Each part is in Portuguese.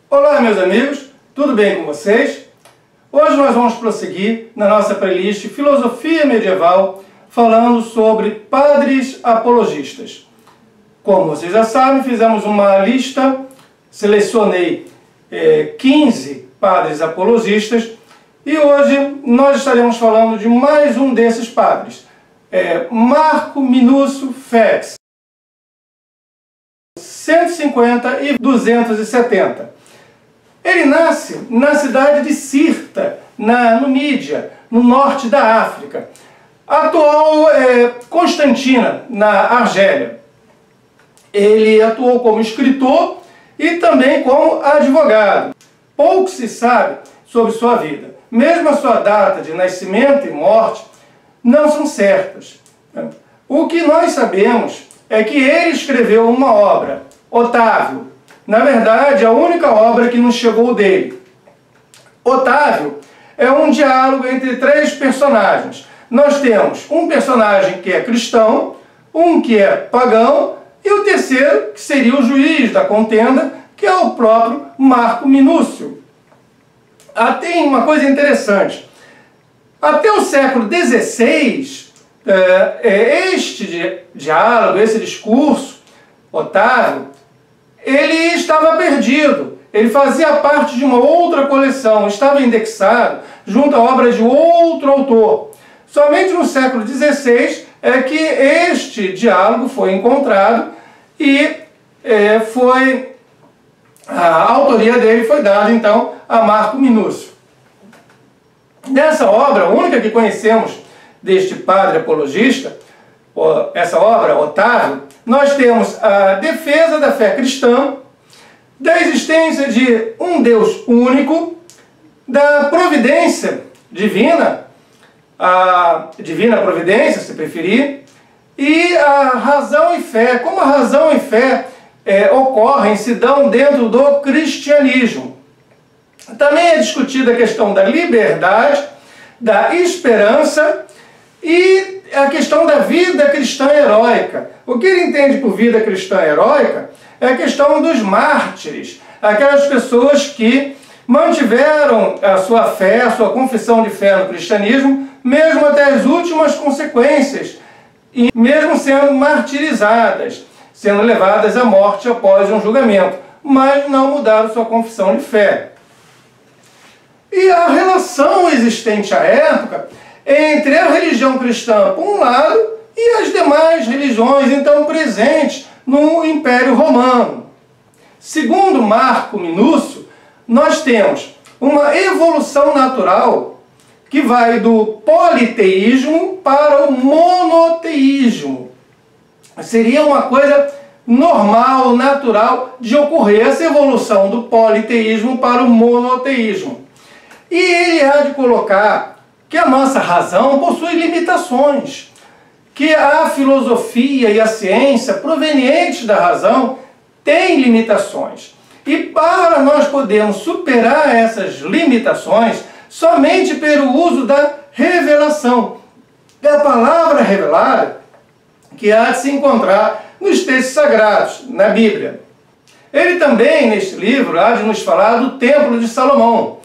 Olá, meus amigos, tudo bem com vocês? Hoje nós vamos prosseguir na nossa playlist Filosofia Medieval, falando sobre padres apologistas. Como vocês já sabem, fizemos uma lista, selecionei 15 padres apologistas, e hoje nós estaremos falando de mais um desses padres, Marco Minúcio Fex, 150 e 270. Ele nasce na cidade de Cirta, na Numídia, no norte da África, atual Constantina, na Argélia. Ele atuou como escritor e também como advogado. Pouco se sabe sobre sua vida. Mesmo a sua data de nascimento e morte não são certas. O que nós sabemos é que ele escreveu uma obra, Otávio. Na verdade, a única obra que nos chegou dele. Otávio é um diálogo entre três personagens. Nós temos um personagem que é cristão, um que é pagão, e o terceiro, que seria o juiz da contenda, que é o próprio Marco Minúcio. Tem uma coisa interessante. Até o século XVI, este diálogo, esse discurso, Otávio, ele estava perdido. Ele fazia parte de uma outra coleção, estava indexado junto a obras de outro autor. Somente no século XVI é que este diálogo foi encontrado e a autoria dele foi dada, então, a Marco Minúcio. Nessa obra, a única que conhecemos deste padre apologista, essa obra, Otávio, nós temos a defesa da fé cristã, da existência de um Deus único, da providência divina, a divina providência, se preferir, e a razão e fé, como a razão e fé ocorrem, se dão dentro do cristianismo. Também é discutida a questão da liberdade, da esperança e a questão da vida cristã heróica. O que ele entende por vida cristã heróica é a questão dos mártires, aquelas pessoas que mantiveram a sua fé, a sua confissão de fé no cristianismo, mesmo até as últimas consequências, e mesmo sendo martirizadas, sendo levadas à morte após um julgamento, mas não mudaram sua confissão de fé. E a relação existente à época entre a religião cristã, por um lado, e as demais religiões, então, presentes no Império Romano. Segundo Marco Minúcio, nós temos uma evolução natural que vai do politeísmo para o monoteísmo. Seria uma coisa normal, natural de ocorrer, essa evolução do politeísmo para o monoteísmo. E ele há de colocar que a nossa razão possui limitações, que a filosofia e a ciência provenientes da razão têm limitações. E para nós podermos superar essas limitações, somente pelo uso da revelação, da palavra revelada, que há de se encontrar nos textos sagrados, na Bíblia. Ele também, neste livro, há de nos falar do Templo de Salomão.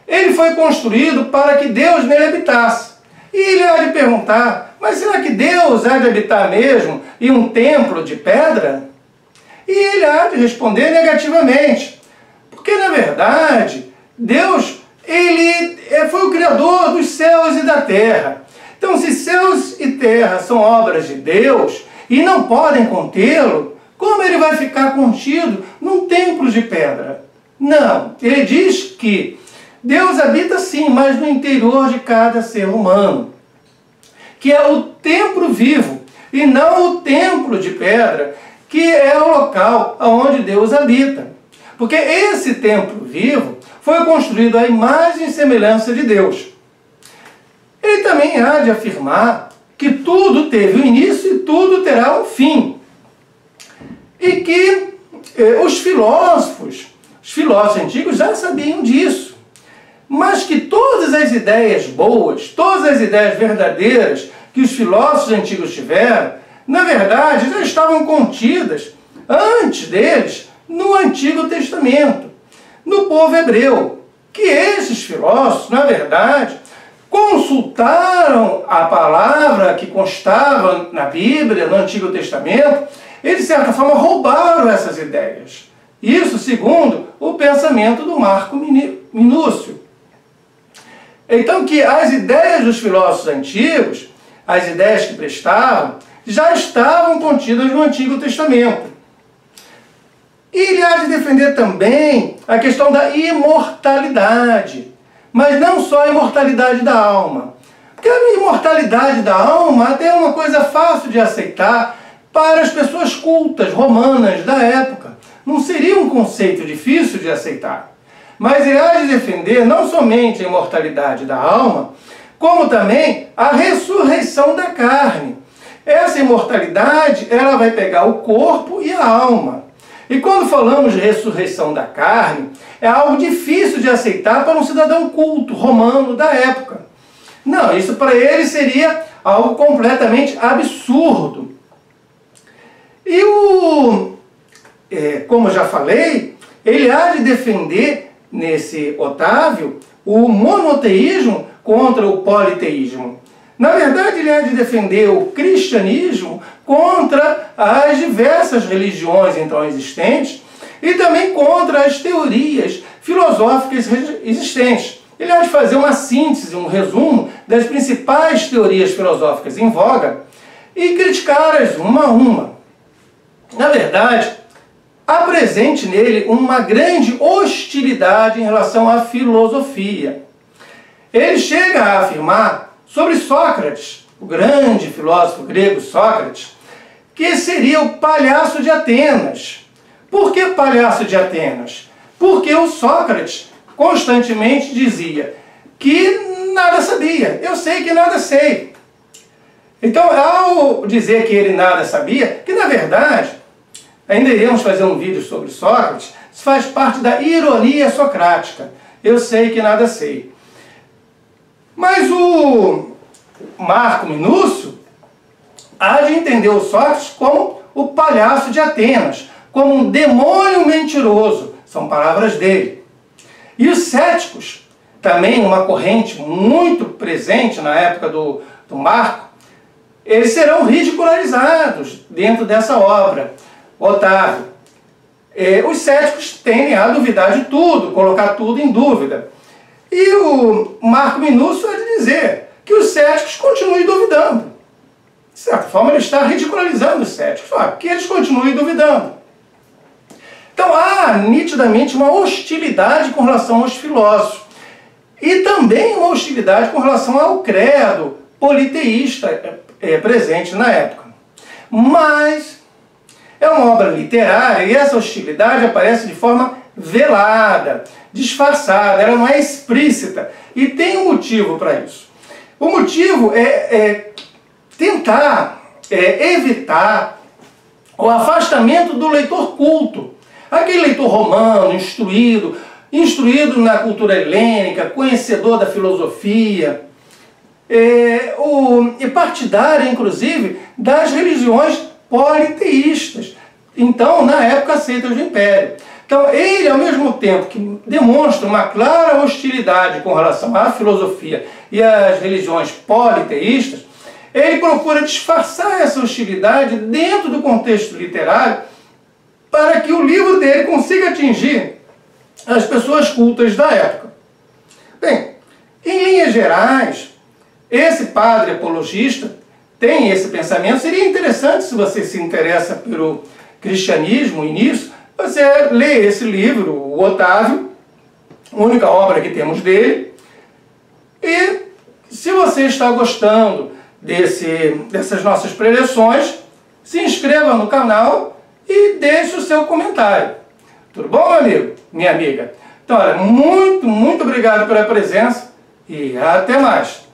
Ele foi construído para que Deus nele habitasse. E ele há de perguntar, mas será que Deus há de habitar mesmo em um templo de pedra? E ele há de responder negativamente. Porque, na verdade, Deus, ele foi o Criador dos céus e da terra. Então, se céus e terra são obras de Deus e não podem contê-lo, como ele vai ficar contido num templo de pedra? Não, ele diz que Deus habita sim, mas no interior de cada ser humano, que é o templo vivo e não o templo de pedra, que é o local onde Deus habita. Porque esse templo vivo foi construído à imagem e semelhança de Deus. Ele também há de afirmar que tudo teve um início e tudo terá um fim. E que os filósofos antigos já sabiam disso. Mas que todas as ideias boas, todas as ideias verdadeiras que os filósofos antigos tiveram, na verdade, já estavam contidas, antes deles, no Antigo Testamento. no povo hebreu, que esses filósofos, na verdade, consultaram a palavra que constava na Bíblia, no Antigo Testamento, e de certa forma roubaram essas ideias. Isso segundo o pensamento do Marco Minúcio. Então que as ideias dos filósofos antigos, as ideias que prestavam, já estavam contidas no Antigo Testamento. E ele há de defender também a questão da imortalidade, mas não só a imortalidade da alma. Porque a imortalidade da alma até é uma coisa fácil de aceitar para as pessoas cultas, romanas da época. Não seria um conceito difícil de aceitar. Mas ele há de defender não somente a imortalidade da alma, como também a ressurreição da carne. Essa imortalidade, ela vai pegar o corpo e a alma. E quando falamos de ressurreição da carne, é algo difícil de aceitar para um cidadão culto, romano da época. Não, isso para ele seria algo completamente absurdo. E como já falei, ele há de defender, nesse Otávio, o monoteísmo contra o politeísmo. Na verdade, ele há de defender o cristianismo contra as diversas religiões então existentes e também contra as teorias filosóficas existentes. Ele há de fazer uma síntese, um resumo das principais teorias filosóficas em voga e criticá-las uma a uma. Na verdade, há presente nele uma grande hostilidade em relação à filosofia. Ele chega a afirmar sobre Sócrates, o grande filósofo grego Sócrates, que seria o palhaço de Atenas. Por que palhaço de Atenas? Porque o Sócrates constantemente dizia que nada sabia. Eu sei que nada sei. Então, ao dizer que ele nada sabia, que na verdade, ainda iremos fazer um vídeo sobre Sócrates, isso faz parte da ironia socrática. Eu sei que nada sei. Mas o Marco Minúcio há de entender o Sócrates como o palhaço de Atenas, como um demônio mentiroso. São palavras dele. E os céticos, também uma corrente muito presente na época do Marco, eles serão ridicularizados dentro dessa obra. Otávio. Os céticos tendem a duvidar de tudo, colocar tudo em dúvida. E o Marco Minúcio há de dizer que os céticos continuem duvidando. De certa forma, ele está ridicularizando os céticos, que eles continuem duvidando. Então, há nitidamente uma hostilidade com relação aos filósofos. E também uma hostilidade com relação ao credo politeísta presente na época. Mas é uma obra literária e essa hostilidade aparece de forma velada, disfarçada, ela não é explícita. E tem um motivo para isso. O motivo é tentar evitar o afastamento do leitor culto. Aquele leitor romano, instruído na cultura helênica, conhecedor da filosofia, e partidário, inclusive, das religiões politeístas. Então, na época, aceitas do Império. Então, ele, ao mesmo tempo que demonstra uma clara hostilidade com relação à filosofia e às religiões politeístas, ele procura disfarçar essa hostilidade dentro do contexto literário para que o livro dele consiga atingir as pessoas cultas da época. Bem, em linhas gerais, esse padre apologista tem esse pensamento. Seria interessante, se você se interessa pelo cristianismo e nisso, você lê esse livro, o Otávio, a única obra que temos dele. E se você está gostando dessas nossas preleções, se inscreva no canal e deixe o seu comentário. Tudo bom, meu amigo? Minha amiga? Então, olha, muito obrigado pela presença e até mais.